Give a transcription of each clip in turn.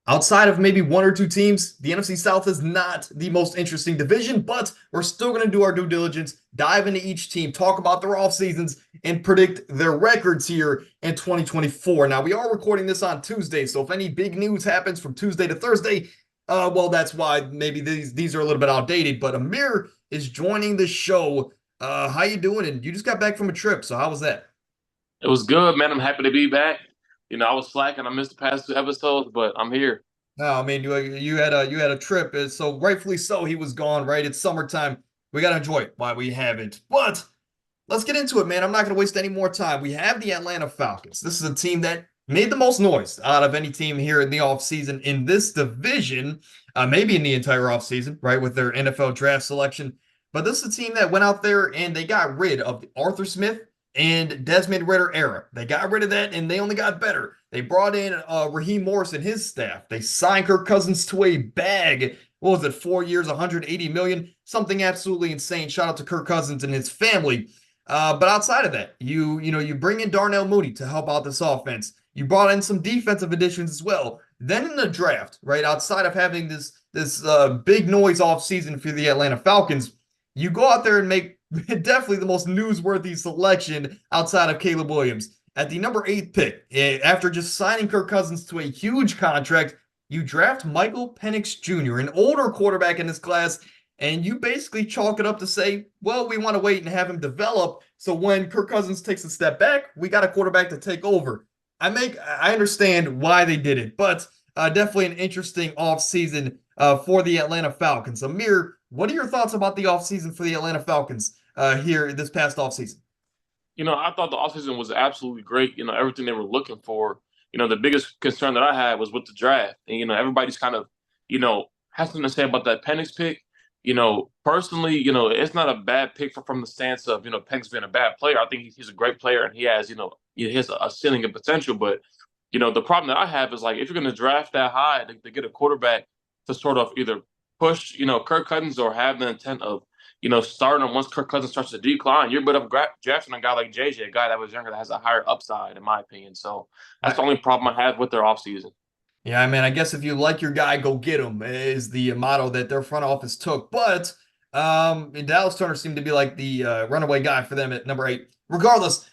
Outside of maybe one or two teams, the NFC South is not the most interesting division, but we're still going to do our due diligence, dive into each team, talk about their off seasons, and predict their records here in 2024. Now, we are recording this on Tuesday, so if any big news happens from Tuesday to Thursday, well, that's why maybe these are a little bit outdated. But Amir is joining the show. How you doing? And you just got back from a trip, so how was that? It was good, man. I'm happy to be back. I was slacking. I missed the past two episodes, but I'm here. No, I mean you had a trip, so rightfully so. He was gone, right? It's summertime. We gotta enjoy it while we have it. But let's get into it, man. I'm not gonna waste any more time. We have the Atlanta Falcons. This is a team that made the most noise out of any team here in the offseason in this division, maybe in the entire offseason, right? With their NFL draft selection. But this is a team that went out there and they got rid of the Arthur Smith and Desmond Ritter era. They got rid of that and they only got better. They brought in Raheem Morris and his staff. They signed Kirk Cousins to a bag. What was it? 4 years, 180 million, something absolutely insane. Shout out to Kirk Cousins and his family. But outside of that, you bring in Darnell Mooney to help out this offense. You brought in some defensive additions as well. Then in the draft, right outside of having this big noise off season for the Atlanta Falcons, you go out there and make definitely the most newsworthy selection outside of Caleb Williams. At the number 8 pick, after just signing Kirk Cousins to a huge contract, you draft Michael Penix Jr., an older quarterback in this class, and you basically chalk it up to say, well, we want to wait and have him develop. So when Kirk Cousins takes a step back, we got a quarterback to take over. I understand why they did it, but definitely an interesting offseason for the Atlanta Falcons. Amir, what are your thoughts about the offseason for the Atlanta Falcons here this past offseason? I thought the offseason was absolutely great. Everything they were looking for. The biggest concern that I had was with the draft. And, everybody's kind of, has something to say about that Penix pick. Personally, it's not a bad pick from the stance of, Penix being a bad player. I think he's a great player and he has a ceiling and potential. But, the problem that I have is like if you're going to draft that high to get a quarterback to sort of either push, Kirk Cousins or have the intent of, starting him once Kirk Cousins starts to decline, you're better drafting a guy like JJ, a guy that was younger that has a higher upside, in my opinion. So that's the only problem I have with their offseason. Yeah, I mean, I guess if you like your guy, go get him is the motto that their front office took. But Dallas Turner seemed to be like the runaway guy for them at number 8. Regardless,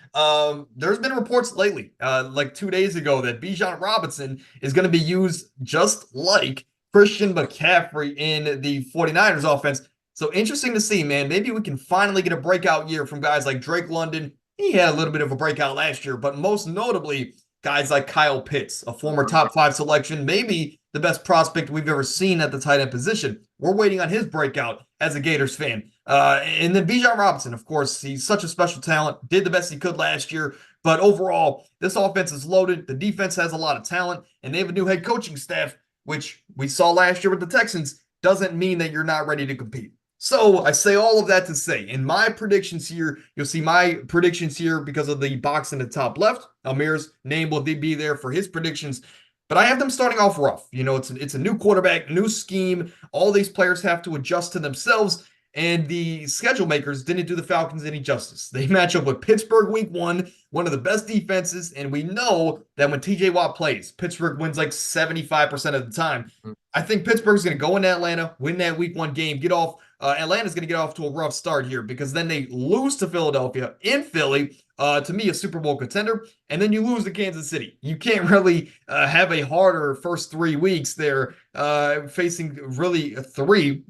there's been reports lately, like 2 days ago, that Bijan Robinson is going to be used just like Christian McCaffrey in the 49ers offense. So interesting to see, man. Maybe we can finally get a breakout year from guys like Drake London. He had a little bit of a breakout last year, but most notably, guys like Kyle Pitts, a former top 5 selection, maybe the best prospect we've ever seen at the tight end position. We're waiting on his breakout as a Gators fan. And then Bijan Robinson, of course, he's such a special talent, did the best he could last year. But overall, this offense is loaded. The defense has a lot of talent, and they have a new head coaching staff, which we saw last year with the Texans, doesn't mean that you're not ready to compete. So I say all of that to say, in my predictions here, you'll see my predictions here because of the box in the top left. Amir's name will be there for his predictions, but I have them starting off rough. It's a new quarterback, new scheme. All these players have to adjust to themselves, and the schedule makers didn't do the Falcons any justice. They match up with Pittsburgh week one of the best defenses, and we know that when TJ Watt plays, Pittsburgh wins like 75% of the time. I think Pittsburgh's going to go into Atlanta, win that week 1 game, get off. Atlanta's going to get off to a rough start here because then they lose to Philadelphia in Philly, to me, a Super Bowl contender, and then you lose to Kansas City. You can't really have a harder first 3 weeks there facing really definitely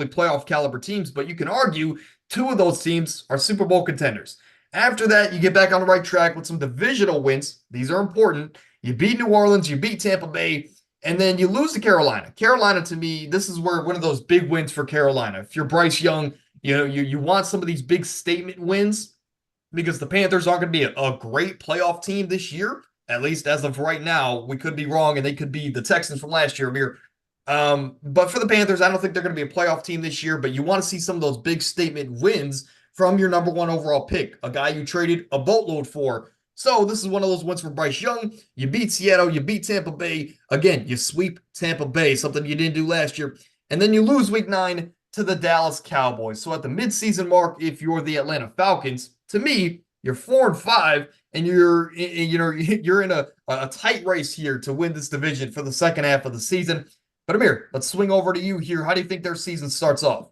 playoff caliber teams, but you can argue 2 of those teams are Super Bowl contenders. After that, you get back on the right track with some divisional wins. These are important. You beat New Orleans, you beat Tampa Bay, and then you lose to Carolina. Carolina, to me, this is where one of those big wins for Carolina. If you're Bryce Young, you want some of these big statement wins because the Panthers aren't going to be a great playoff team this year. At least as of right now, we could be wrong, and they could be the Texans from last year. But for the Panthers, I don't think they're going to be a playoff team this year. But you want to see some of those big statement wins from your number 1 overall pick, a guy you traded a boatload for. So this is one of those ones for Bryce Young. You beat Seattle, you beat Tampa Bay. Again, you sweep Tampa Bay, something you didn't do last year. And then you lose week 9 to the Dallas Cowboys. So at the midseason mark, if you're the Atlanta Falcons, to me, You're 4-5, and you're in a tight race here to win this division for the second half of the season. But Amir, let's swing over to you here. How do you think their season starts off?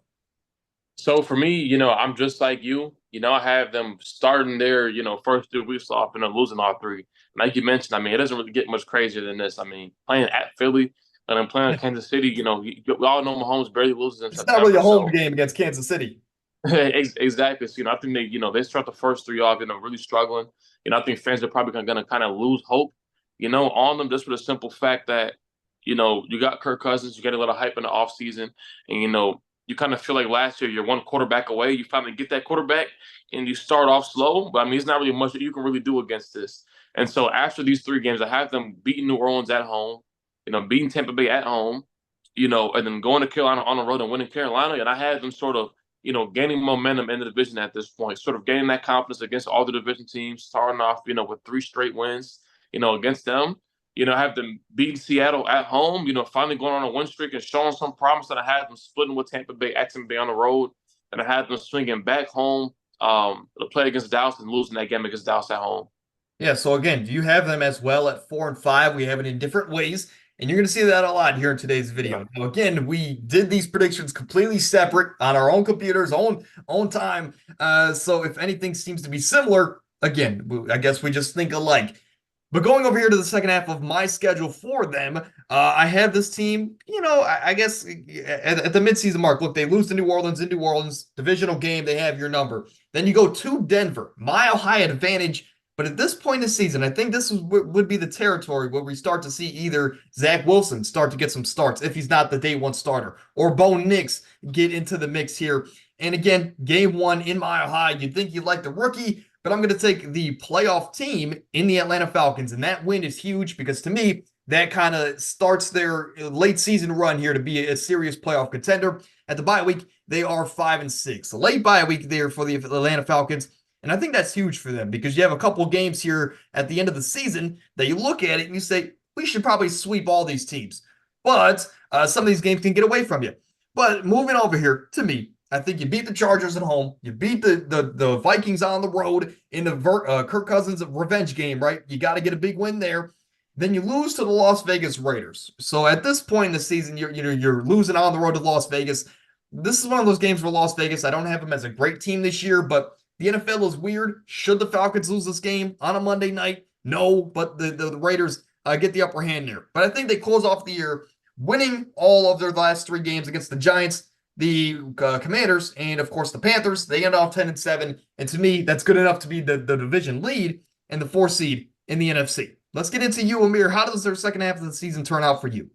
So for me, I'm just like you. I have them starting their, first 3 weeks off and then losing all three. Like you mentioned, I mean, it doesn't really get much crazier than this. I mean, playing at Philly and then playing at Kansas City, we all know Mahomes barely loses in It's not really September. a home So game against Kansas City. exactly. So, I think they start the first three off, really struggling. I think fans are probably going to kind of lose hope, on them just for the simple fact that, you got Kirk Cousins, you get a little hype in the offseason, and, you kind of feel like last year you're one quarterback away. You finally get that quarterback and you start off slow. But I mean, it's not really much that you can really do against this. And so after these 3 games, I have them beating New Orleans at home, beating Tampa Bay at home, and then going to Carolina on the road and winning Carolina. And I have them sort of, gaining momentum in the division at this point, sort of gaining that confidence against all the division teams, starting off, with 3 straight wins, against them. Have them beating Seattle at home, finally going on a win streak and showing some promise that I had them splitting with Tampa Bay, Tampa Bay on the road, and I had them swinging back home to play against Dallas and losing that game against Dallas at home. Yeah, so again, do you have them as well at 4-5? We have it in different ways, and you're going to see that a lot here in today's Yeah. video. Now, again, we did these predictions completely separate on our own computers, own time. So if anything seems to be similar, again, I guess we just think alike. But going over here to the second half of my schedule for them, I have this team, I guess at the midseason mark. Look, they lose to New Orleans in New Orleans, divisional game, they have your number. Then you go to Denver, mile high advantage. But at this point in the season, I think this would be the territory where we start to see either Zach Wilson start to get some starts if he's not the day one starter, or Bo Nix get into the mix here. And again, game one in Mile High, you'd think you'd like the rookie, but I'm going to take the playoff team in the Atlanta Falcons. And that win is huge because to me, that kind of starts their late season run here to be a serious playoff contender. At the bye week, they are 5-6. A late bye week there for the Atlanta Falcons. And I think that's huge for them because you have a couple games here at the end of the season that you look at it and you say, we should probably sweep all these teams. But some of these games can get away from you. But moving over here, to me, I think you beat the Chargers at home. You beat the Vikings on the road in the Kirk Cousins revenge game, right? You got to get a big win there. Then you lose to the Las Vegas Raiders. So at this point in the season, you're losing on the road to Las Vegas. This is one of those games for Las Vegas. I don't have them as a great team this year, but the NFL is weird. Should the Falcons lose this game on a Monday night? No, but the Raiders get the upper hand there. But I think they close off the year winning all of their last 3 games against the Giants, the Commanders, and of course the Panthers. They end off 10-7. And to me, that's good enough to be the division lead and the 4 seed in the NFC. Let's get into you, Amir. How does their second half of the season turn out for you?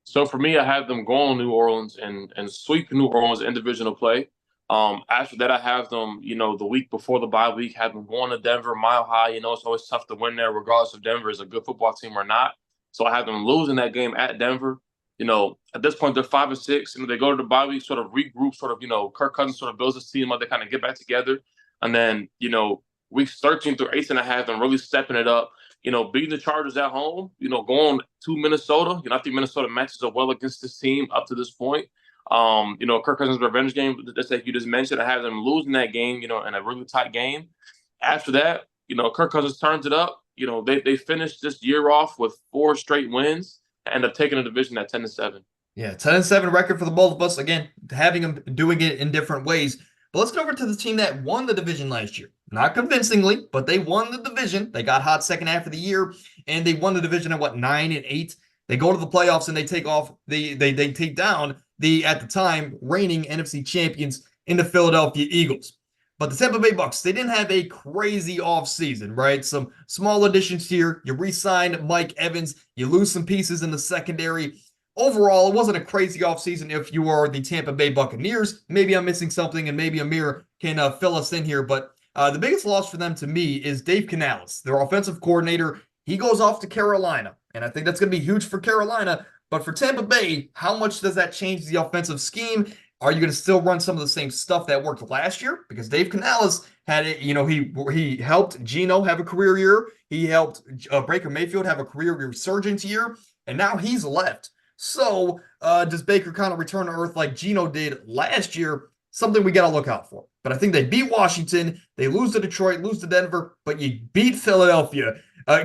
So for me, I have them go on New Orleans and sweep New Orleans in divisional play. After that, I have them, the week before the bye week, have them going to Denver, mile high. It's always tough to win there, regardless if Denver is a good football team or not. So I have them losing that game at Denver. At this point, they're 5-6. They go to the bye week, sort of regroup, sort of, Kirk Cousins sort of builds his team up. They kind of get back together. And then, weeks 13 through 18, I have them really stepping it up. Beating the Chargers at home, going to Minnesota. I think Minnesota matches up well against this team up to this point. Kirk Cousins' revenge game, that's like you just mentioned. I have them losing that game, in a really tight game. After that, Kirk Cousins turns it up. They finished this year off with 4 straight wins and end up taking the division at 10-7. Yeah, 10-7 record for the both of us. Again, having them doing it in different ways. But let's get over to the team that won the division last year. Not convincingly, but they won the division. They got hot second half of the year, and they won the division at 9-8. They go to the playoffs and they take down the at the time reigning NFC champions in the Philadelphia Eagles. But the Tampa Bay Bucks, they didn't have a crazy offseason, right? Some small additions here. You re-signed Mike Evans. You lose some pieces in the secondary. Overall, it wasn't a crazy offseason if you are the Tampa Bay Buccaneers. Maybe I'm missing something, and maybe Amir can fill us in here. But the biggest loss for them to me is Dave Canales, their offensive coordinator. He goes off to Carolina, and I think that's going to be huge for Carolina. But for Tampa Bay, how much does that change the offensive scheme? Are you going to still run some of the same stuff that worked last year? Because Dave Canales had it, he helped Geno have a career year. He helped Baker Mayfield have a career resurgence year, and now he's left. So does Baker kind of return to earth like Geno did last year? something we got to look out for. But I think they beat Washington, they lose to Detroit, lose to Denver, but you beat Philadelphia.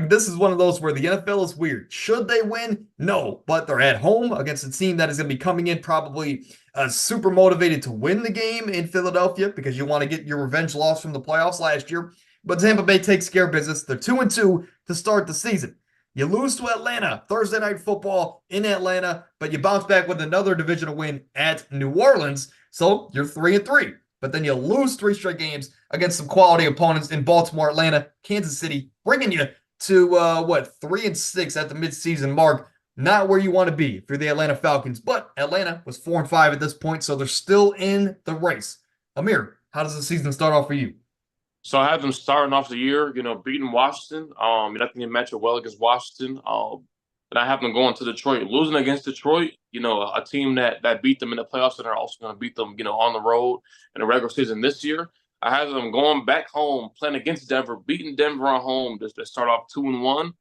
This is one of those where the NFL is weird. Should they win? No, but they're at home against a team that is going to be coming in probably super motivated to win the game in Philadelphia because you want to get your revenge loss from the playoffs last year. But Tampa Bay takes care of business. They're 2-2 to start the season. You lose to Atlanta, Thursday Night Football in Atlanta, but you bounce back with another divisional win at New Orleans. So you're 3-3. But then you lose 3 straight games against some quality opponents in Baltimore, Atlanta, Kansas City, bringing you to 3-6 at the midseason mark. Not where you want to be if you're the Atlanta Falcons, but Atlanta was 4-5 at this point, so they're still in the race. Amir, how does the season start off for you? So I have them starting off the year, beating Washington. I think they match up well against Washington. And I have them going to Detroit, losing against Detroit. A team that beat them in the playoffs and are also going to beat them, on the road in the regular season this year. I have them going back home, playing against Denver, beating Denver at home to start off 2-1.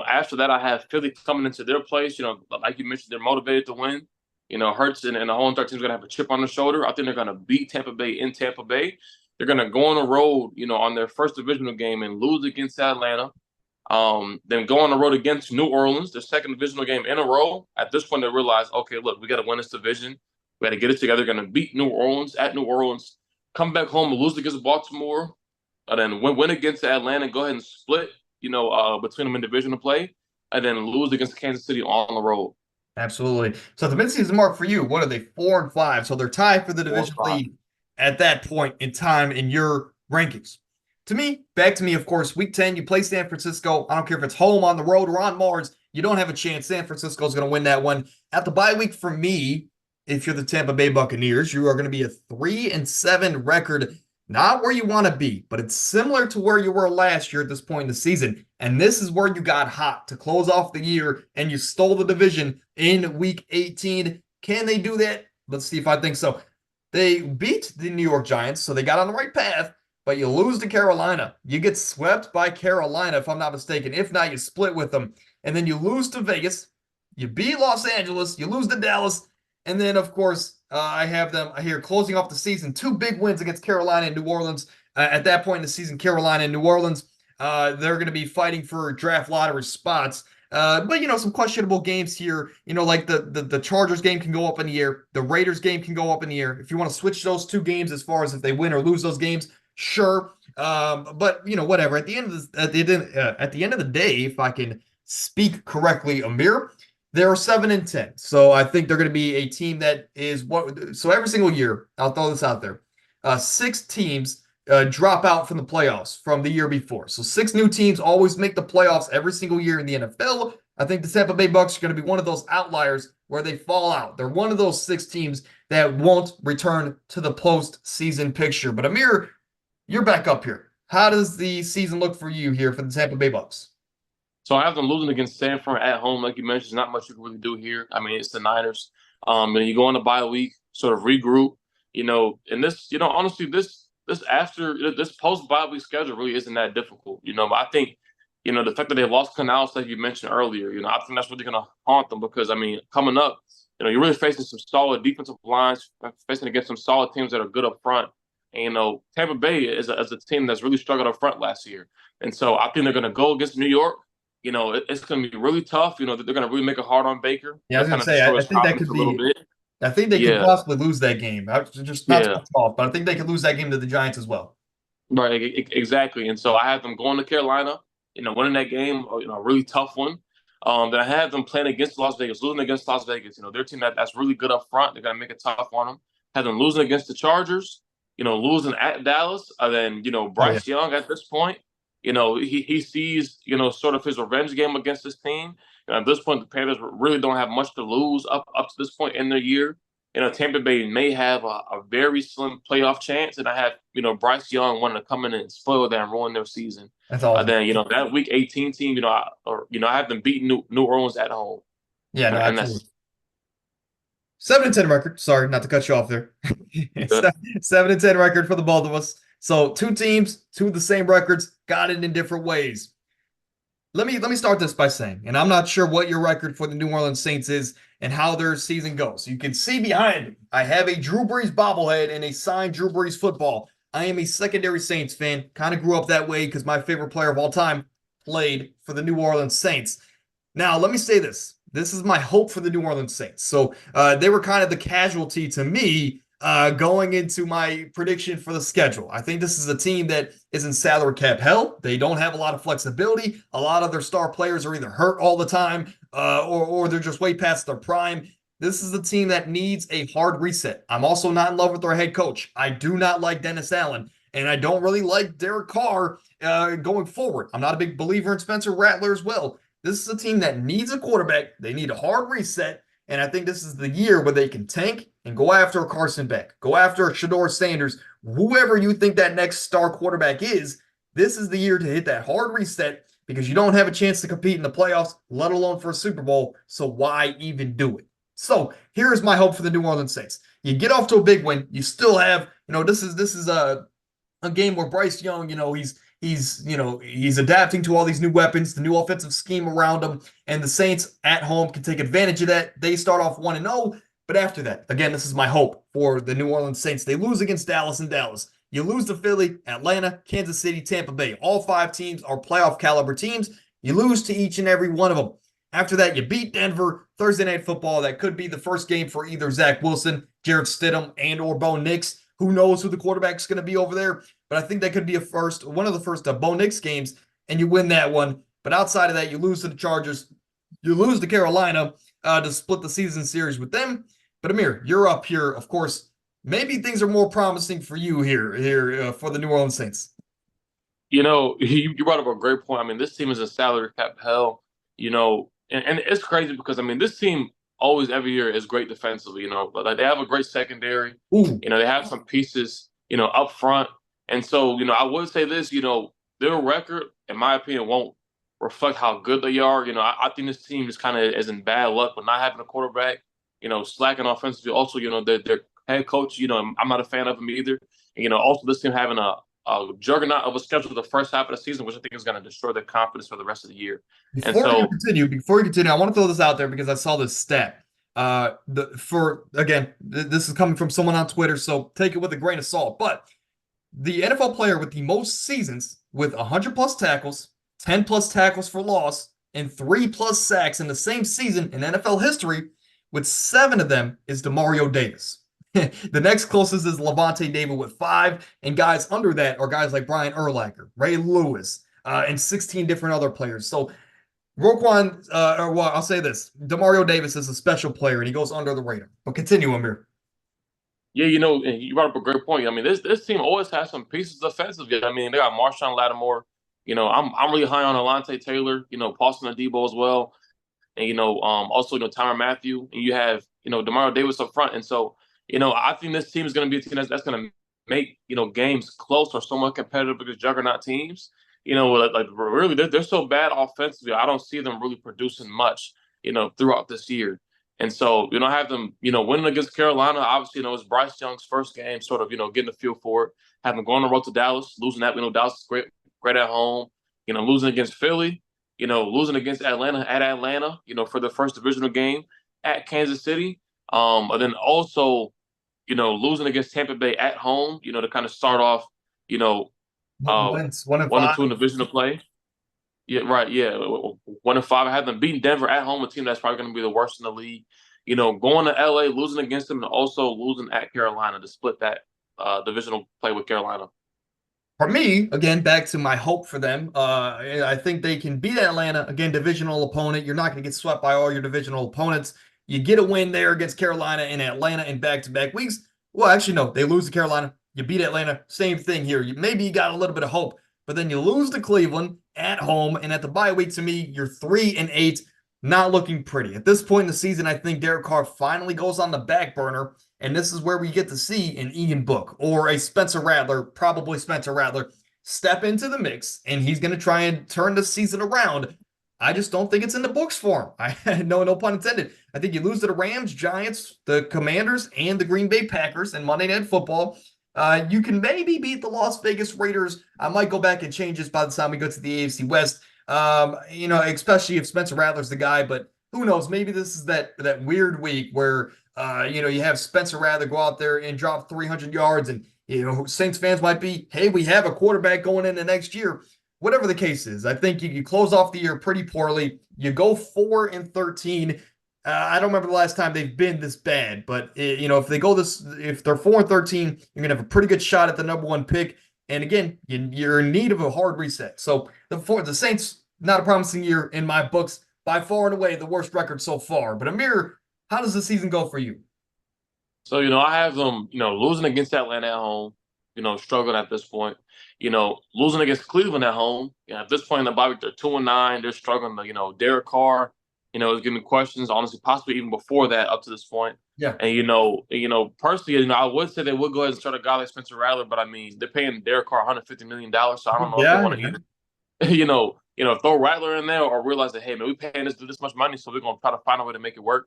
After that, I have Philly coming into their place. Like you mentioned, they're motivated to win. Hurts and the whole entire team's going to have a chip on their shoulder. I think they're going to beat Tampa Bay in Tampa Bay. They're going to go on the road, on their first divisional game and lose against Atlanta. Then go on the road against New Orleans, their second divisional game in a row. At this point, they realize, okay, look, we got to win this division. We got to get it together. They're going to beat New Orleans at New Orleans, come back home and lose against Baltimore, and then win against Atlanta, go ahead and split, between them in divisional play, and then lose against Kansas City on the road. Absolutely. So the midseason mark for you, what are they? 4-5. So they're tied for the division lead at that point in time in your rankings. Back to me, of course, week 10, you play San Francisco. I don't care if it's home, on the road, or on Mars. You don't have a chance. San Francisco is going to win that one. At the bye week for me, if you're the Tampa Bay Buccaneers, you are going to be a 3-7 record. Not where you want to be, but it's similar to where you were last year at this point in the season. And this is where you got hot to close off the year, and you stole the division in week 18. Can they do that? Let's see if I think so. They beat the New York Giants, so they got on the right path. But you lose to Carolina. You get swept by Carolina, if I'm not mistaken. If not, you split with them. And then you lose to Vegas. You beat Los Angeles. You lose to Dallas. And then, of course, I have them here closing off the season. 2 big wins against Carolina and New Orleans. At that point in the season, Carolina and New Orleans, they're going to be fighting for draft lottery spots. But, some questionable games here. Like the Chargers game can go up in the air. The Raiders game can go up in the air. If you want to switch those 2 games as far as if they win or lose those games, sure. But whatever. At the end of the day, if I can speak correctly, Amir, they're 7-10. So I think they're going to be a team that is what. So every single year, I'll throw this out there. 6 teams drop out from the playoffs from the year before. So 6 new teams always make the playoffs every single year in the NFL. I think the Tampa Bay Bucks are going to be one of those outliers where they fall out. They're one of those 6 teams that won't return to the postseason picture. But Amir, you're back up here. How does the season look for you here for the Tampa Bay Bucks? So I have them losing against Stanford at home, like you mentioned. There's not much you can really do here. I mean, it's the Niners. And you go on the bye week, sort of regroup. And this, honestly, this post bye week schedule really isn't that difficult. But I think, the fact that they lost Canales, like you mentioned earlier, I think that's really going to haunt them because, coming up, you're really facing some solid defensive lines, facing against some solid teams that are good up front. And, Tampa Bay is a team that's really struggled up front last year. And so I think they're going to go against New York. It's going to be really tough. They're going to really make it hard on Baker. Yeah, I was going to say, I think that could be. I think they could possibly lose that game. Just not to off, but I think they could lose that game to the Giants as well. Right, exactly. And so I have them going to Carolina, winning that game, a really tough one. Then I have them playing against Las Vegas, losing against Las Vegas. Their team that's really good up front. They're going to make it tough on them. Have them losing against the Chargers, losing at Dallas. And then, Bryce Young at this point, he sees, sort of his revenge game against this team. And at this point, the Panthers really don't have much to lose up to this point in their year. Tampa Bay may have a very slim playoff chance. And I have, Bryce Young wanting to come in and spoil that and ruin their season. That's awesome. Then, that Week 18 team, I have them beating New Orleans at home. Yeah, no, absolutely. 7-10 record. Sorry, not to cut you off there. 7-10 record for the both of us. So 2 teams, 2 of the same records, got it in different ways. Let me start this by saying, and I'm not sure what your record for the New Orleans Saints is and how their season goes. You can see behind me, I have a Drew Brees bobblehead and a signed Drew Brees football. I am a secondary Saints fan. Kind of grew up that way because my favorite player of all time played for the New Orleans Saints. Now, let me say this. This is my hope for the New Orleans Saints. So they were kind of the casualty to me going into my prediction for the schedule. I think this is a team that is in salary cap hell. They don't have a lot of flexibility. A lot of their star players are either hurt all the time or they're just way past their prime. This is a team that needs a hard reset. I'm also not in love with their head coach. I do not like Dennis Allen, and I don't really like Derek Carr going forward. I'm not a big believer in Spencer Rattler as well. This is a team that needs a quarterback. They need a hard reset, and I think this is the year where they can tank and go after a Carson Beck, go after a Shedeur Sanders, whoever you think that next star quarterback is. This is the year to hit that hard reset because you don't have a chance to compete in the playoffs, let alone for a Super Bowl. So why even do it? So here's my hope for the New Orleans Saints. You get off to a big win. You still have, this is a game where Bryce Young, he's adapting to all these new weapons, the new offensive scheme around him, and the Saints at home can take advantage of that. They start off 1-0, but after that, again, this is my hope for the New Orleans Saints. They lose against Dallas and Dallas. You lose to Philly, Atlanta, Kansas City, Tampa Bay. All 5 teams are playoff caliber teams. You lose to each and every one of them. After that, you beat Denver, Thursday Night Football. That could be the first game for either Zach Wilson, Jarrett Stidham, and or Bo Nix. Who knows who the quarterback's going to be over there? But I think that could be one of the first Bo Nix games, and you win that one. But outside of that, you lose to the Chargers. You lose to Carolina to split the season series with them. But Amir, you're up here. Of course, maybe things are more promising for you here for the New Orleans Saints. You brought up a great point. I mean, this team is a salary cap hell. And it's crazy because this team always every year is great defensively. Like they have a great secondary. Ooh. They have some pieces. Up front. And so, I would say this. Their record, in my opinion, won't reflect how good they are. I think this team is kind of is in bad luck with not having a quarterback. Slacking offensively. Also, their head coach. I'm not a fan of him either. And, also this team having a juggernaut of a schedule the first half of the season, which I think is going to destroy their confidence for the rest of the year. Before you continue, I want to throw this out there because I saw this stat. This is coming from someone on Twitter, so take it with a grain of salt. But the NFL player with the most seasons with 100 plus tackles, 10 plus tackles for loss, and 3 plus sacks in the same season in NFL history, with 7 of them, is Demario Davis. The next closest is Levante David with 5, and guys under that are guys like Brian Urlacher, Ray Lewis, and 16 different other players. So I'll say this: Demario Davis is a special player, and he goes under the radar. But continue, Amir. Yeah, you brought up a great point. This team always has some pieces offensively. They got Marshawn Lattimore. I'm really high on Alontae Taylor. Paulson Adebo as well, and also Tyrann Mathieu. And you have Demario Davis up front, and so. I think this team is going to be a team that's going to make, games close or somewhat competitive against juggernaut teams. Really, they're so bad offensively. I don't see them really producing much, throughout this year. And so, I have them, winning against Carolina. Obviously, it's Bryce Young's first game, sort of, getting a feel for it. Have them going on the road to Dallas, losing that. Dallas is great at home. Losing against Philly. Losing against Atlanta at Atlanta. For the first divisional game at Kansas City. And then also. Losing against Tampa Bay at home, to kind of start off, 1-2 in divisional play. Yeah, right. Yeah, 1-5. I had them beating Denver at home, a team that's probably going to be the worst in the league. Going to LA, losing against them, and also losing at Carolina to split that divisional play with Carolina. For me, again, back to my hope for them. I think they can beat Atlanta, again, divisional opponent. You're not going to get swept by all your divisional opponents. You get a win there against Carolina and Atlanta in back-to-back weeks. Well, actually, no. They lose to Carolina. You beat Atlanta. Same thing here. Maybe you got a little bit of hope, but then you lose to Cleveland at home. And at the bye week, to me, you're 3-8. Not looking pretty. At this point in the season, I think Derek Carr finally goes on the back burner. And this is where we get to see an Ian Book or a Spencer Rattler, probably Spencer Rattler, step into the mix. And he's going to try and turn the season around. I just don't think it's in the books for him. No pun intended. I think you lose to the Rams, Giants, the Commanders, and the Green Bay Packers in Monday Night Football. You can maybe beat the Las Vegas Raiders. I might go back and change this by the time we go to the AFC West. Especially if Spencer Rattler's the guy. But who knows? Maybe this is that weird week where you have Spencer Rattler go out there and drop 300 yards, and Saints fans might be, hey, we have a quarterback going into next year. Whatever the case is, I think you close off the year pretty poorly. You go 4-13. I don't remember the last time they've been this bad, but if they're 4-13, you're gonna have a pretty good shot at the number one pick. And again, you're in need of a hard reset. So the Saints, not a promising year in my books, by far and away the worst record so far. But Amir, how does the season go for you? So, I have them, losing against Atlanta at home, struggling at this point. Losing against Cleveland at home. At this point in the bye week, they're 2-9. They're struggling. Derek Carr, is giving questions, honestly, possibly even before that up to this point. Yeah. And, personally, I would say they would go ahead and start a guy like Spencer Rattler, but I mean, they're paying Derek Carr $150 million, so I don't know if they Yeah, want to either, throw Rattler in there or realize that, hey, man, we're paying this much money, so we're going to try to find a way to make it work.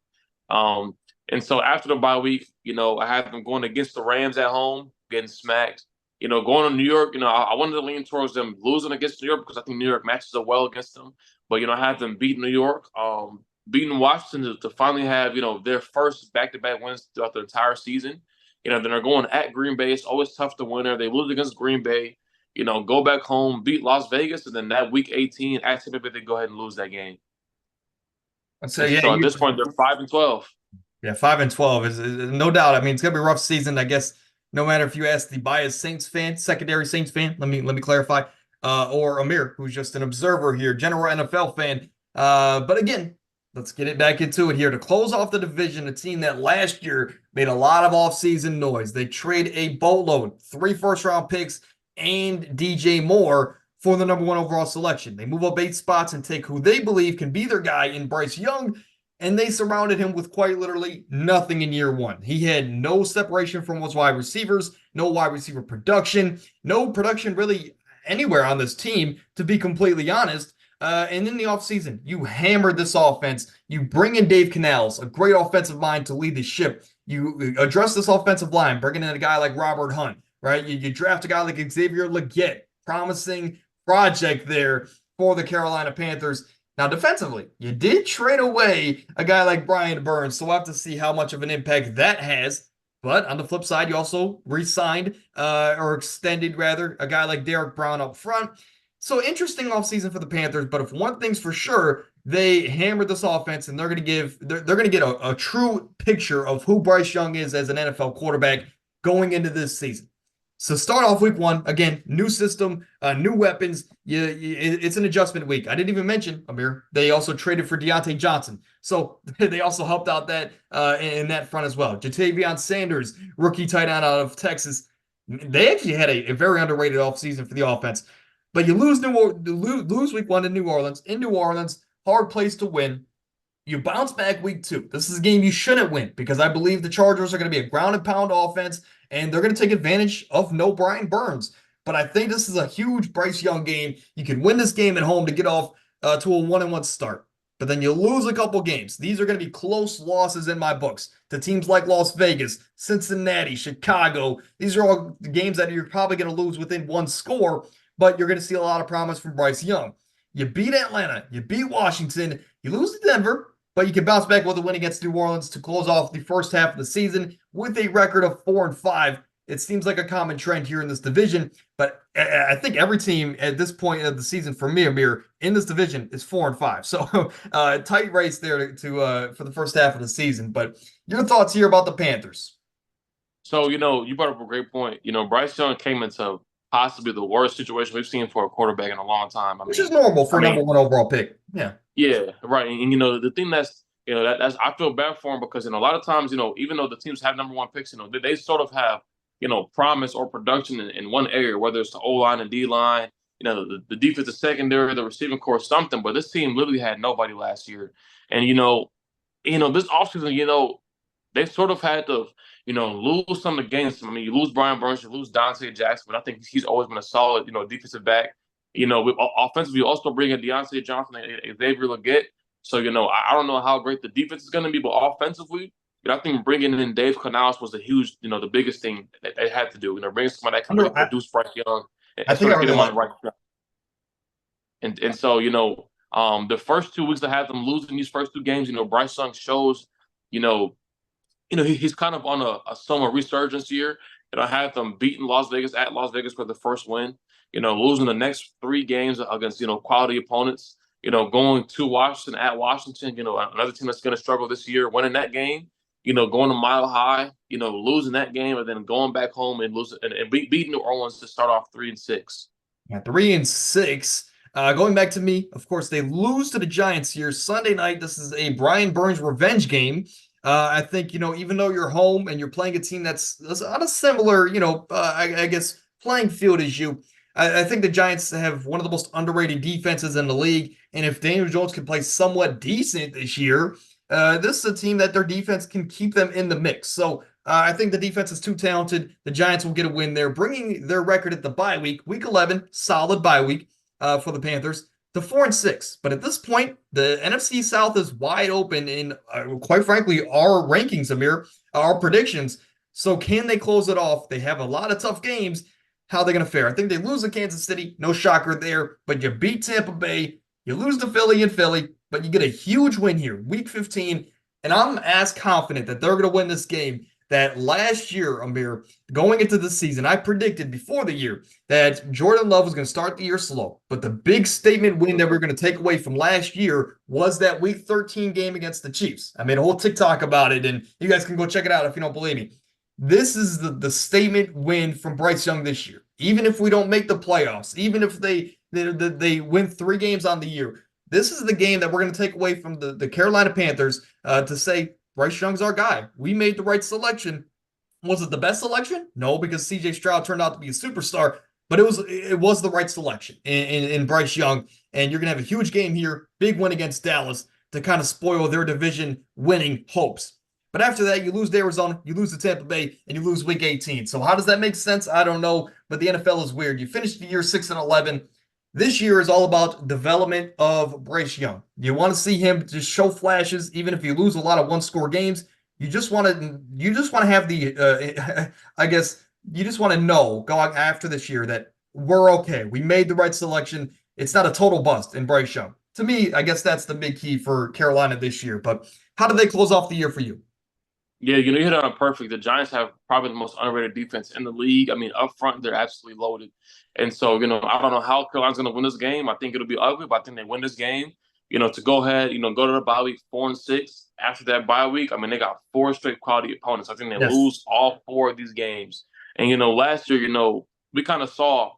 And so after the bye week, I had them going against the Rams at home, getting smacked. Going to New York, I wanted to lean towards them losing against New York because I think New York matches up well against them. But, I had them beat New York, beating Washington to finally have, their first back-to-back wins throughout the entire season. Then they're going at Green Bay. It's always tough to win there. They lose against Green Bay, go back home, beat Las Vegas, and then that week 18, at Tampa Bay, they go ahead and lose that game. I'd say, yeah, so at this point, they're 5-12. Yeah, 5-12 is no doubt. I mean, it's gonna be a rough season, I guess. No matter if you ask the biased Saints fan, secondary Saints fan, let me clarify, or Amir, who's just an observer here, general NFL fan. But again, let's get it back into it here to close off the division. A team that last year made a lot of offseason noise. They trade a boatload, 3 first-round picks, and DJ Moore for the number 1 overall selection. They move up 8 spots and take who they believe can be their guy in Bryce Young. And they surrounded him with quite literally nothing in year 1. He had no separation from his wide receivers, no wide receiver production, no production really anywhere on this team, to be completely honest. And in the offseason, you hammered this offense. You bring in Dave Canales, a great offensive mind to lead the ship. You address this offensive line, bringing in a guy like Robert Hunt, right? You draft a guy like Xavier Legette, promising project there for the Carolina Panthers. Now, defensively, you did trade away a guy like Brian Burns, so we'll have to see how much of an impact that has. But on the flip side, you also re-signed or extended, rather, a guy like Derek Brown up front. So interesting offseason for the Panthers, but if one thing's for sure, they hammered this offense, and they're going to get a true picture of who Bryce Young is as an NFL quarterback going into this season. So start off week 1, again, new system, new weapons. It's an adjustment week. I didn't even mention, Amir, they also traded for Deontay Johnson. So they also helped out that in that front as well. Jatavion Sanders, rookie tight end out of Texas. They actually had a very underrated offseason for the offense. But you lose week 1 in New Orleans. In New Orleans, hard place to win. You bounce back week 2. This is a game you shouldn't win because I believe the Chargers are going to be a ground and pound offense, and they're going to take advantage of no Brian Burns. But I think this is a huge Bryce Young game. You can win this game at home to get off to a 1-1 start. But then you lose a couple games. These are going to be close losses in my books to teams like Las Vegas, Cincinnati, Chicago. These are all games that you're probably going to lose within 1 score, but you're going to see a lot of promise from Bryce Young. You beat Atlanta. You beat Washington. You lose to Denver. But you can bounce back with a win against New Orleans to close off the first half of the season with a record of 4-5. It seems like a common trend here in this division, but I think every team at this point of the season for me, Amir, in this division is 4-5. So tight race there to for the first half of the season. But your thoughts here about the Panthers? So, you brought up a great point. Bryce Young came into possibly the worst situation we've seen for a quarterback in a long time. Which is normal for a number 1 overall pick. Yeah. Yeah, right. And the thing that's that's I feel bad for him because a lot of times, even though the teams have number 1 picks, they sort of have, promise or production in one area, whether it's the O-line and D-line, the defensive secondary, the receiving core, something. But this team literally had nobody last year. And this offseason, they sort of had to, lose some of the games. I mean, you lose Brian Burns, you lose Dante Jackson, but I think he's always been a solid, defensive back. Offensively, you also bring in Deontay Johnson and Xavier Legette. So, I don't know how great the defense is going to be, but offensively, I think bringing in Dave Canales was a huge, the biggest thing that they had to do. Bringing somebody that can produce Bryce Young and I think I get really him on the like right track. And so, The first 2 weeks I had them losing these first two games, Bryce Young shows, you know, he's kind of on a summer resurgence year. I had them beating Las Vegas at Las Vegas for the first win. Losing the next 3 games against quality opponents. Going to Washington at Washington. Another team that's going to struggle this year. Winning that game. Going to Mile High. Losing that game and then going back home and losing and beating New Orleans to start off 3-6. At 3-6. Going back to me, of course, they lose to the Giants here Sunday night. This is a Brian Burns revenge game. I think, even though you're home and you're playing a team that's on a similar, I guess, playing field as you, I think the Giants have one of the most underrated defenses in the league. And if Daniel Jones can play somewhat decent this year, this is a team that their defense can keep them in the mix. So I think the defense is too talented. The Giants will get a win there, bringing their record at the bye week, week 11, solid bye week for the Panthers, to 4-6. But at this point, the NFC South is wide open in, quite frankly, our rankings, Amir, our predictions. So can they close it off? They have a lot of tough games. How are they going to fare? I think they lose to Kansas City. No shocker there. But you beat Tampa Bay. You lose to Philly and Philly. But you get a huge win here, week 15. And I'm as confident that they're going to win this game that last year, Amir, going into the season, I predicted before the year that Jordan Love was going to start the year slow. But the big statement win that we're going to take away from last year was that week 13 game against the Chiefs. I made a whole TikTok about it, and you guys can go check it out if you don't believe me. This is the statement win from Bryce Young this year. Even if we don't make the playoffs, even if they win 3 games on the year, this is the game that we're going to take away from the Carolina Panthers to say, Bryce Young's our guy. We made the right selection. Was it the best selection? No, because CJ Stroud turned out to be a superstar, but it was the right selection in Bryce Young. And you're going to have a huge game here, big win against Dallas to kind of spoil their division winning hopes. But after that, you lose to Arizona, you lose to Tampa Bay, and you lose week 18. So how does that make sense? I don't know, but the NFL is weird. You finished the year 6-11. This year is all about development of Bryce Young. You want to see him just show flashes, even if you lose a lot of one-score games. You just want to have the, I guess, you just want to know going after this year that we're okay. We made the right selection. It's not a total bust in Bryce Young. To me, I guess that's the big key for Carolina this year. But how did they close off the year for you? Yeah, you hit it on perfect. The Giants have probably the most underrated defense in the league. I mean, up front, they're absolutely loaded. And so, I don't know how Carolina's going to win this game. I think it'll be ugly, but I think they win this game. To go ahead, go to the bye week 4-6. After that bye week, I mean, they got 4 straight quality opponents. I think they Yes. lose all 4 of these games. And, last year, we kind of saw,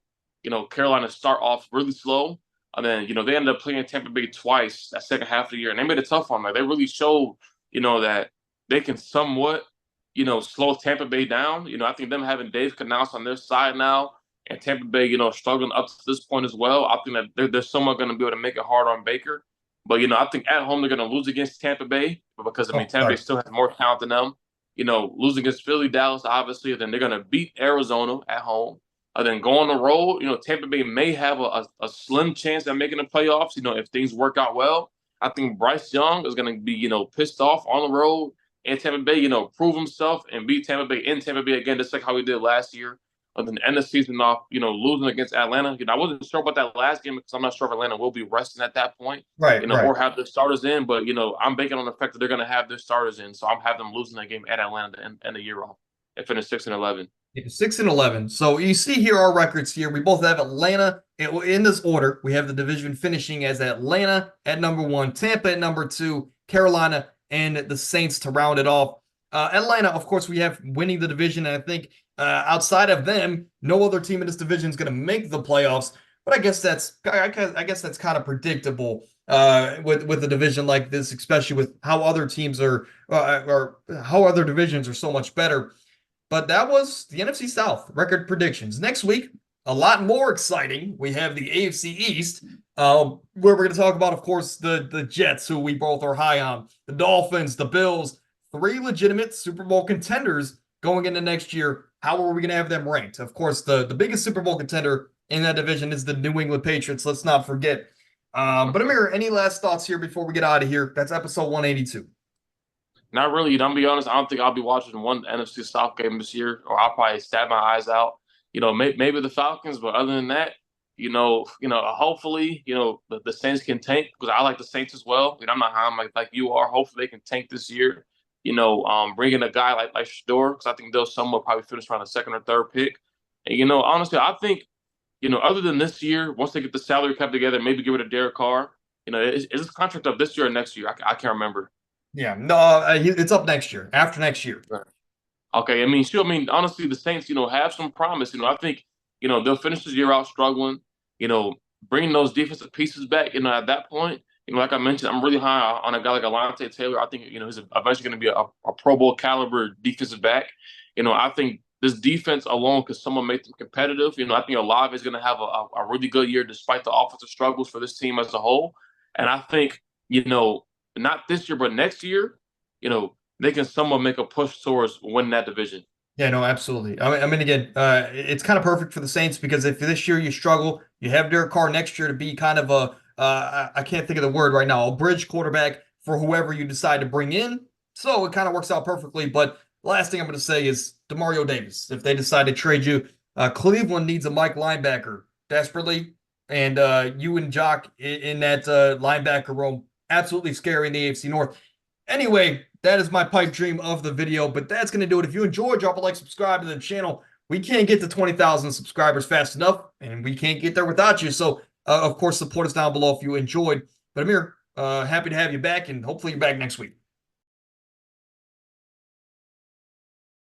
Carolina start off really slow. And then, they ended up playing Tampa Bay twice that second half of the year. And they made it tough on them. Like, they really showed, that they can somewhat, slow Tampa Bay down. I think them having Dave Canales on their side now and Tampa Bay, struggling up to this point as well. I think that they're somewhat going to be able to make it hard on Baker. But, I think at home they're going to lose against Tampa Bay because, Oh, Tampa Bay still has more talent than them. Losing against Philly, Dallas, obviously. Then they're going to beat Arizona at home. And then go on the road. Tampa Bay may have a slim chance at making the playoffs, if things work out well. I think Bryce Young is going to be, pissed off on the road and Tampa Bay, prove himself and beat Tampa Bay in Tampa Bay again, just like how we did last year. And then end the season off, losing against Atlanta. I wasn't sure about that last game because I'm not sure if Atlanta will be resting at that point, Right, right. or have their starters in. But, I'm banking on the fact that they're going to have their starters in. So I'm having them losing that game at Atlanta to end the year off and finish 6-11. 6-11. So you see here our records here. We both have Atlanta in this order. We have the division finishing as Atlanta at number 1, Tampa at number 2, Carolina, and the Saints to round it off. Atlanta, of course, we have winning the division. And I think outside of them, no other team in this division is going to make the playoffs. But I guess that's kind of predictable with a division like this, especially with how other teams are or how other divisions are so much better. But that was the NFC South record predictions. Next week, a lot more exciting. We have the AFC East, where we're going to talk about, of course, the Jets, who we both are high on, the Dolphins, the Bills, 3 legitimate Super Bowl contenders going into next year. How are we going to have them ranked? Of course, the biggest Super Bowl contender in that division is the New England Patriots. Let's not forget. But Amir, any last thoughts here before we get out of here? That's episode 182. Not really. To be honest, I don't think I'll be watching one NFC South game this year, or I'll probably stab my eyes out. Maybe the Falcons, but other than that, Hopefully, the Saints can tank because I like the Saints as well. I'm not high like you are. Hopefully, they can tank this year. Bring in a guy like Shador because I think they'll somewhat probably finish around the second or third pick. And honestly, I think other than this year, once they get the salary cap together, maybe give it to Derek Carr. Is this contract up this year or next year? I can't remember. Yeah, no, it's up next year, after next year. Right. Okay, I mean, sure. I mean, honestly, the Saints, have some promise. I think, they'll finish this year out struggling. You know, bringing those defensive pieces back. At that point, like I mentioned, I'm really high on a guy like Alontae Taylor. I think, he's eventually going to be a Pro Bowl caliber defensive back. I think this defense alone could somewhat make them competitive. I think Olave is going to have a really good year despite the offensive struggles for this team as a whole. And I think, not this year, but next year, they can somewhat make a push towards winning that division. Yeah, no, absolutely. I mean, again, it's kind of perfect for the Saints because if this year you struggle, you have Derek Carr next year to be kind of I can't think of the word right now, a bridge quarterback for whoever you decide to bring in. So it kind of works out perfectly. But last thing I'm going to say is Demario Davis. If they decide to trade you, Cleveland needs a Mike linebacker desperately, and you and Jock in that linebacker room absolutely scary in the AFC North. Anyway, that is my pipe dream of the video, but that's going to do it. If you enjoyed, drop a like, subscribe to the channel. We can't get to 20,000 subscribers fast enough, and we can't get there without you. So, of course, support us down below if you enjoyed. But Amir, happy to have you back, and hopefully you're back next week.